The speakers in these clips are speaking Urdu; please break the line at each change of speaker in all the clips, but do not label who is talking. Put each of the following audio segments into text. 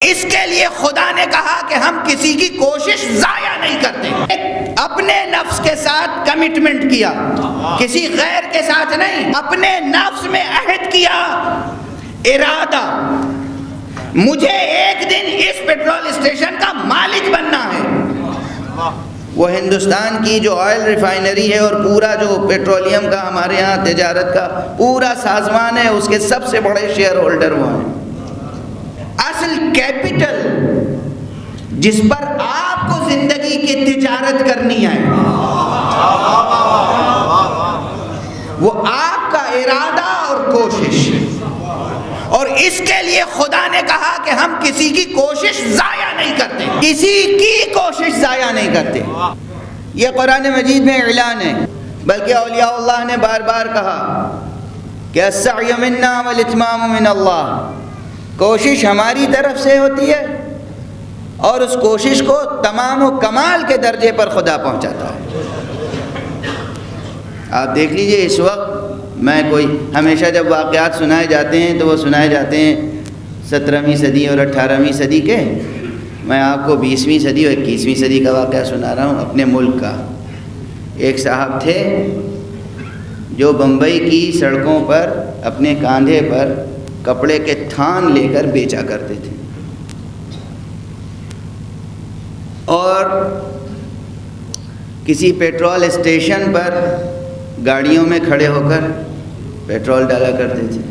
اس کے لیے خدا نے کہا کہ ہم کسی کی کوشش ضائع نہیں کرتے. اپنے نفس کے ساتھ کمٹمنٹ کیا، کسی غیر کے ساتھ نہیں. اپنے نفس میں عہد کیا، ارادہ، مجھے ایک دن اس پیٹرول اسٹیشن کا مالک بننا ہے. وہ ہندوستان کی جو آئل ریفائنری ہے اور پورا جو پیٹرولیم کا ہمارے ہاں تجارت کا پورا سازمان ہے، اس کے سب سے بڑے شیئر ہولڈر وہ ہیں. اصل کیپٹل جس پر آپ کو زندگی کی تجارت کرنی ہے وہ آپ کا ارادہ اور کوشش. اور اس کے لیے خدا نے کہا کہ ہم کسی کی کوشش ضائع نہیں کرتے، کسی کی کوشش ضائع نہیں کرتے. یہ قرآن مجید میں اعلان ہے. بلکہ اولیاء اللہ نے بار بار کہا کہ السعی منا والاتمام من اللہ، کوشش ہماری طرف سے ہوتی ہے اور اس کوشش کو تمام و کمال کے درجے پر خدا پہنچاتا ہے. آپ دیکھ لیجئے اس وقت میں کوئی ہمیشہ جب واقعات سنائے جاتے ہیں تو وہ سنائے جاتے ہیں 17ویں صدی اور 18ویں صدی کے. میں آپ کو 20ویں صدی اور 21ویں صدی کا واقعہ سنا رہا ہوں اپنے ملک کا. ایک صاحب تھے جو بمبئی کی سڑکوں پر اپنے کاندھے پر کپڑے کے تھان لے کر بیچا کرتے تھے، اور کسی پیٹرول اسٹیشن پر گاڑیوں میں کھڑے ہو کر پیٹرول ڈالا کرتے تھے.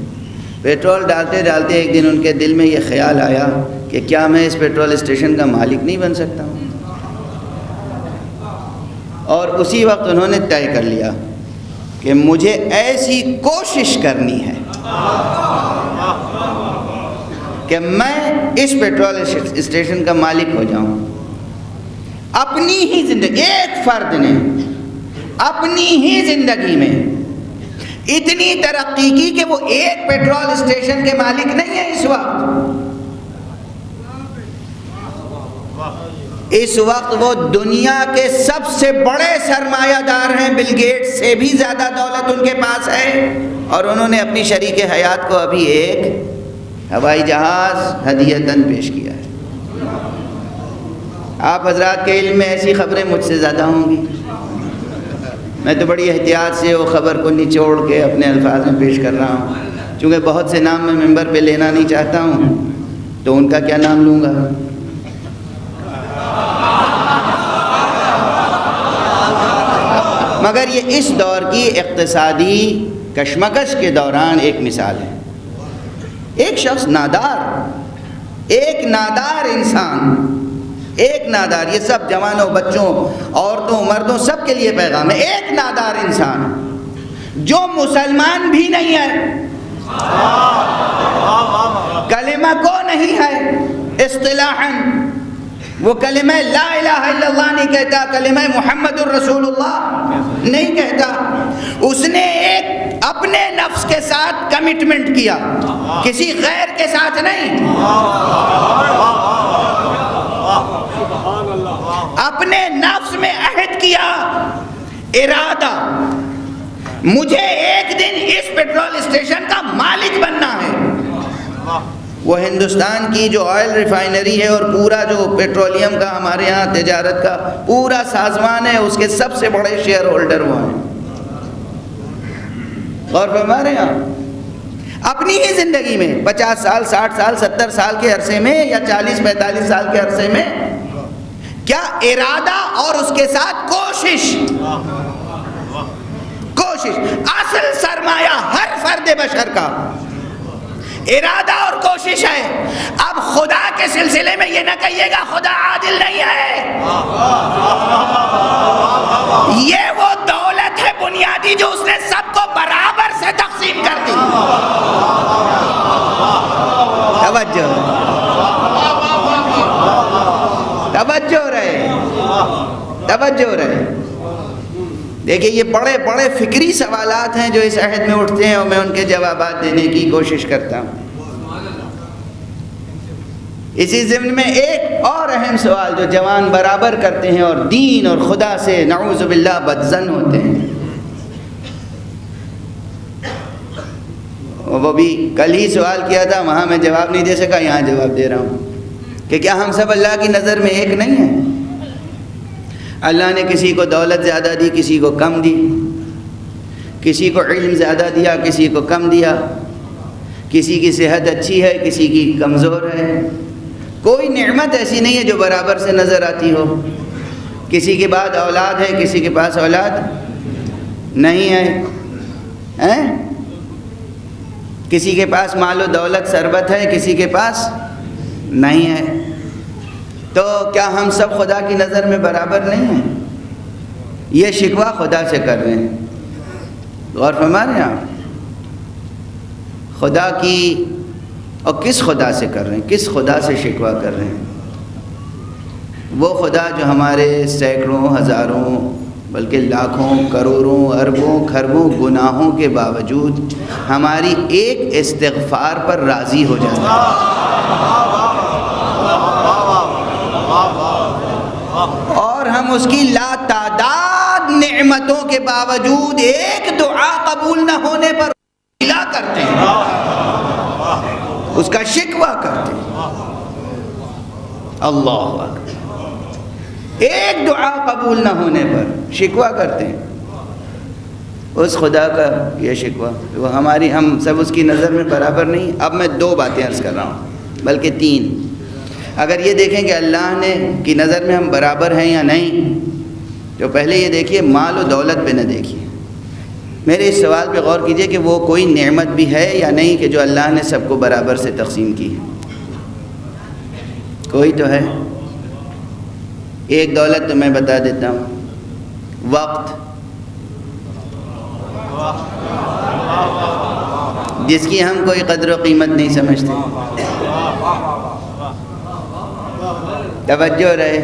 پیٹرول ڈالتے ڈالتے ایک دن ان کے دل میں یہ خیال آیا کہ کیا میں اس پیٹرول اسٹیشن کا مالک نہیں بن سکتا ہوں. اور اسی وقت انہوں نے طے کر لیا کہ مجھے ایسی کوشش کرنی ہے کہ میں اس پیٹرول اسٹیشن کا مالک ہو جاؤں. اپنی ہی زندگی، ایک فرد نے اپنی ہی زندگی میں اتنی ترقی کی کہ وہ ایک پیٹرول اسٹیشن کے مالک نہیں ہے. اس وقت وہ دنیا کے سب سے بڑے سرمایہ دار ہیں. بل گیٹس سے بھی زیادہ دولت ان کے پاس ہے، اور انہوں نے اپنی شریک حیات کو ابھی ایک ہوائی جہاز ہدیۃً پیش کیا ہے. آپ حضرات کے علم میں ایسی خبریں مجھ سے زیادہ ہوں گی. میں تو بڑی احتیاط سے وہ خبر کو نچوڑ کے اپنے الفاظ میں پیش کر رہا ہوں، چونکہ بہت سے نام میں ممبر پہ لینا نہیں چاہتا ہوں تو ان کا کیا نام لوں گا. مگر یہ اس دور کی اقتصادی کشمکش کے دوران ایک مثال ہے. ایک شخص نادار، ایک نادار انسان، ایک نادار، یہ سب جوانوں، بچوں، عورتوں، مردوں، سب کے لیے پیغام ہے. ایک نادار انسان جو مسلمان بھی نہیں ہے، کلمہ کو نہیں ہے اصطلاحاً، وہ کلمہ لا الہ الا اللہ نہیں کہتا، کلمہ محمد الرسول اللہ نہیں کہتا. اس نے ایک اپنے نفس کے ساتھ کمٹمنٹ کیا، کسی غیر کے ساتھ نہیں. اپنے نفس میں عہد کیا، ارادہ، مجھے ایک دن اس پیٹرول اسٹیشن کا مالک بننا ہے. وہ ہندوستان کی جو آئل ریفائنری ہے اور پورا جو پیٹرولیم کا ہمارے ہاں تجارت کا پورا سازمان ہے، اس کے سب سے بڑے شیئر ہولڈر وہ ہیں. اور ہمارے ہاں اپنی ہی زندگی میں 50 سال، 60 سال، 70 سال کے عرصے میں یا 40-45 سال کے عرصے میں کیا ارادہ اور اس کے ساتھ کوشش. اصل سرمایہ ہر فرد بشر کا ارادہ اور کوشش ہے. اب خدا کے سلسلے میں یہ نہ کہیے گا خدا عادل نہیں ہے. یہ وہ دولت ہے بنیادی جو اس نے سب کو برابر سے تقسیم کر دی. توجہ رہے. دیکھیں یہ بڑے بڑے فکری سوالات ہیں جو اس عہد میں اٹھتے ہیں، اور میں ان کے جوابات دینے کی کوشش کرتا ہوں. اسی ضمن میں ایک اور اہم سوال جو جوان برابر کرتے ہیں اور دین اور خدا سے نعوذ باللہ بدظن ہوتے ہیں، وہ بھی کل ہی سوال کیا تھا، وہاں میں جواب نہیں دے سکا، یہاں جواب دے رہا ہوں. کہ کیا ہم سب اللہ کی نظر میں ایک نہیں ہیں؟ اللہ نے کسی کو دولت زیادہ دی، کسی کو کم دی، کسی کو علم زیادہ دیا، کسی کو کم دیا، کسی کی صحت اچھی ہے، کسی کی کمزور ہے۔ کوئی نعمت ایسی نہیں ہے جو برابر سے نظر آتی ہو۔ کسی کے بعد اولاد ہے، کسی کے پاس اولاد نہیں ہے، کسی کے پاس مال و دولت ثروت ہے، کسی کے پاس نہیں ہے۔ تو کیا ہم سب خدا کی نظر میں برابر نہیں ہیں؟ یہ شکوہ خدا سے کر رہے ہیں۔ غور فرما رہے ہیں آپ؟ خدا کی، اور کس خدا سے کر رہے ہیں؟ کس خدا سے شکوہ کر رہے ہیں؟ وہ خدا جو ہمارے سینکڑوں، ہزاروں، بلکہ لاکھوں، کروڑوں، اربوں، کھربوں گناہوں کے باوجود ہماری ایک استغفار پر راضی ہو جاتا ہے، اور ہم اس کی لا تعداد نعمتوں کے باوجود ایک دعا قبول نہ ہونے پر گلہ کرتے ہیں، اس کا شکوہ کرتے ہیں۔ اللہ اکبر! ایک دعا قبول نہ ہونے پر شکوہ کرتے ہیں اس خدا کا۔ یہ شکوہ وہ ہماری، ہم سب اس کی نظر میں برابر نہیں۔ اب میں دو باتیں عرض کر رہا ہوں، بلکہ تین۔ اگر یہ دیکھیں کہ اللہ نے کی نظر میں ہم برابر ہیں یا نہیں، تو پہلے یہ دیکھیے مال و دولت پہ نہ دیکھیے۔ میرے اس سوال پہ غور کیجئے کہ وہ کوئی نعمت بھی ہے یا نہیں کہ جو اللہ نے سب کو برابر سے تقسیم کی ہے؟ کوئی تو ہے۔ ایک دولت تو میں بتا دیتا ہوں، وقت، جس کی ہم کوئی قدر و قیمت نہیں سمجھتے۔ توجہ رہے،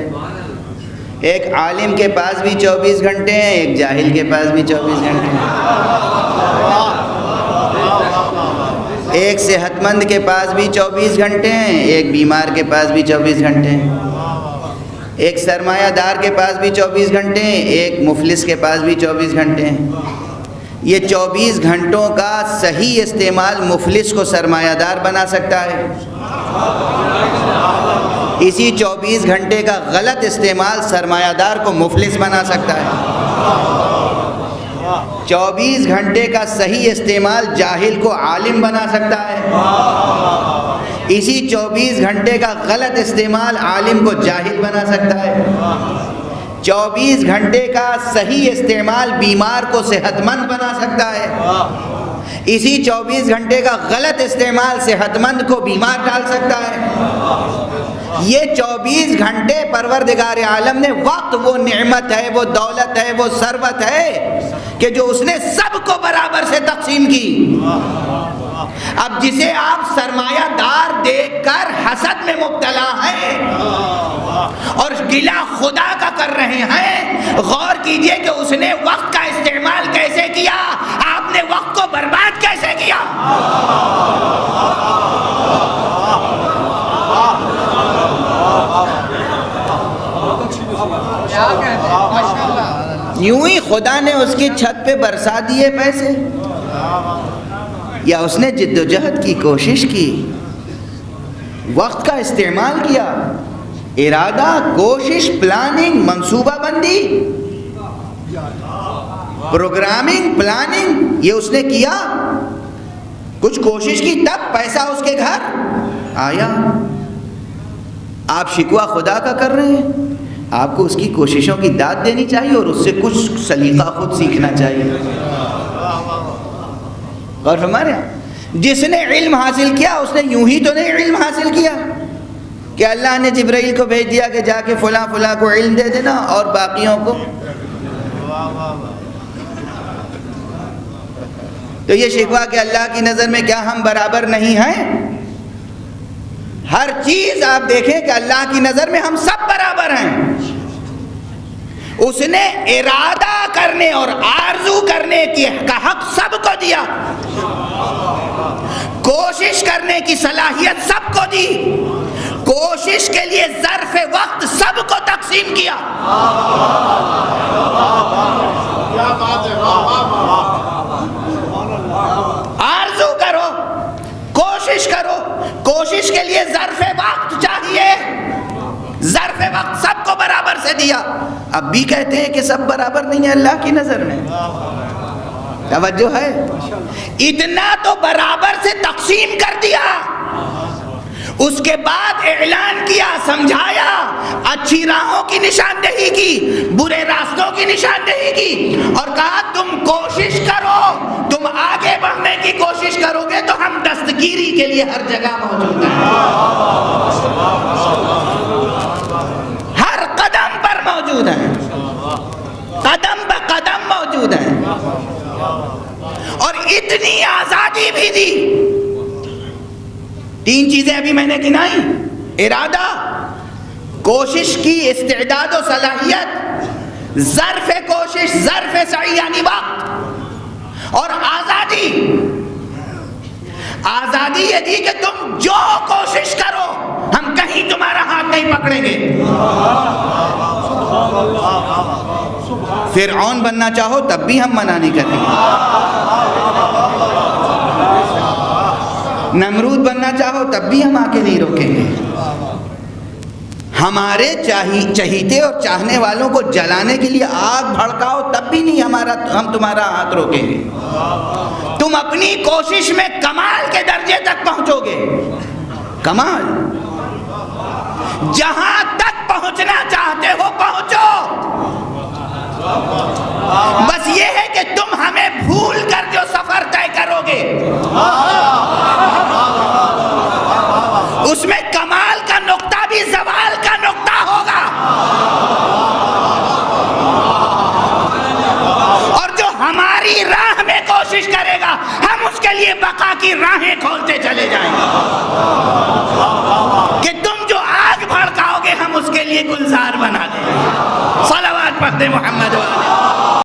ایک عالم کے پاس بھی 24 گھنٹے ہیں، ایک جاہل کے پاس بھی 24 گھنٹے ہیں۔ ایک صحت مند کے پاس بھی 24 گھنٹے ہیں، ایک بیمار کے پاس بھی 24 گھنٹے ہیں۔ ایک سرمایہ دار کے پاس بھی 24 گھنٹے ہیں، ایک مفلس کے پاس بھی 24 گھنٹے ہیں۔ یہ 24 گھنٹوں کا صحیح استعمال مفلس کو سرمایہ دار بنا سکتا ہے، اسی 24 گھنٹے کا غلط استعمال سرمایہ دار کو مفلس بنا سکتا ہے۔ 24 گھنٹے کا صحیح استعمال جاہل کو عالم بنا سکتا ہے، اسی 24 گھنٹے کا غلط استعمال عالم کو جاہل بنا سکتا ہے۔ 24 گھنٹے کا صحیح استعمال بیمار کو صحت مند بنا سکتا ہے، اسی 24 گھنٹے کا غلط استعمال صحت مند کو بیمار ڈال سکتا ہے۔ یہ 24 گھنٹے پروردگار عالم نے، وقت وہ نعمت ہے، وہ دولت ہے، وہ ثروت ہے کہ جو اس نے سب کو برابر سے تقسیم کی۔ اب جسے آپ سرمایہ دار دیکھ کر حسد میں مبتلا ہیں اور گلہ خدا کا کر رہے ہیں، غور کیجئے کہ اس نے وقت کا استعمال کیسے کیا، آپ نے وقت کو برباد کیسے کیا۔ یوں ہی خدا نے اس کی چھت پہ برسا دیے پیسے، یا اس نے جد و جہد کی، کوشش کی، وقت کا استعمال کیا، ارادہ، کوشش، پلاننگ، منصوبہ بندی، پروگرامنگ، پلاننگ، یہ اس نے کیا، کچھ کوشش کی، تب پیسہ اس کے گھر آیا۔ آپ شکوہ خدا کا کر رہے ہیں، آپ کو اس کی کوششوں کی داد دینی چاہیے اور اس سے کچھ سلیقہ خود سیکھنا چاہیے۔ اور ہمارے جس نے علم حاصل کیا، اس نے یوں ہی تو نہیں علم حاصل کیا کہ اللہ نے جبرائیل کو بھیج دیا کہ جا کے فلاں فلاں کو علم دے دینا اور باقیوں کو۔ تو یہ شکوہ کہ اللہ کی نظر میں کیا ہم برابر نہیں ہیں؟ ہر چیز آپ دیکھیں کہ اللہ کی نظر میں ہم سب برابر ہیں۔ اس نے ارادہ کرنے اور آرزو کرنے کا حق سب کو دیا، کوشش کرنے کی صلاحیت سب کو دی، کوشش کے لیے ظرف وقت سب کو تقسیم کیا۔ آرزو کرو، کوشش کرو، کوشش کے لیے ظرف وقت چاہیے، ظرف وقت سب کو برابر سے دیا. اب بھی کہتے ہیں کہ سب برابر نہیں ہے اللہ کی نظر میں. توجہ ہے؟ اتنا تو برابر سے تقسیم کر دیا. اس کے بعد اعلان کیا، سمجھایا، اچھی راہوں کی نشاندہی کی، برے راستوں کی نشاندہی کی، اور کہا تم کوشش کرو، تم آگے بڑھنے کی کوشش کرو گے تو ہم دستگیری کے لیے ہر جگہ موجود ہیں، ہر قدم پر موجود ہیں، قدم بہ قدم موجود ہیں. اور اتنی آزادی بھی دی. 3 چیزیں ابھی میں نے گنائی: ارادہ، کوشش کی استعداد و صلاحیت، ظرف کوشش، ظرف سعی یعنی وقت، اور آزادی. آزادی یہ دی کہ تم جو کوشش کرو ہم کہیں تمہارا ہاتھ نہیں پکڑیں گے. فرعون بننا چاہو تب بھی ہم منع نہیں کریں گے، نمرود بننا چاہو تب بھی ہم آگے نہیں روکیں گے. ہمارے چہیتے اور چاہنے والوں کو جلانے کے لیے آگ بھڑکاؤ تب بھی نہیں ہم تمہارا ہاتھ روکیں گے. تم اپنی کوشش میں کمال کے درجے تک پہنچو گے. کمال، جہاں تک پہنچنا چاہتے ہو پہنچو. بس یہ ہے کہ تم ہمیں بھول کر جو سفر طے کرو گے اس میں کمال کا نقطہ بھی زوال کا نقطہ ہوگا. اور جو ہماری راہ میں کوشش کرے گا ہم اس کے لیے بقا کی راہیں کھولتے چلے جائیں گے. کہ تم جو آگ بھڑکاؤ گے ہم اس کے لیے گلزار بنا دیں گے. صلوات پڑھتے محمد.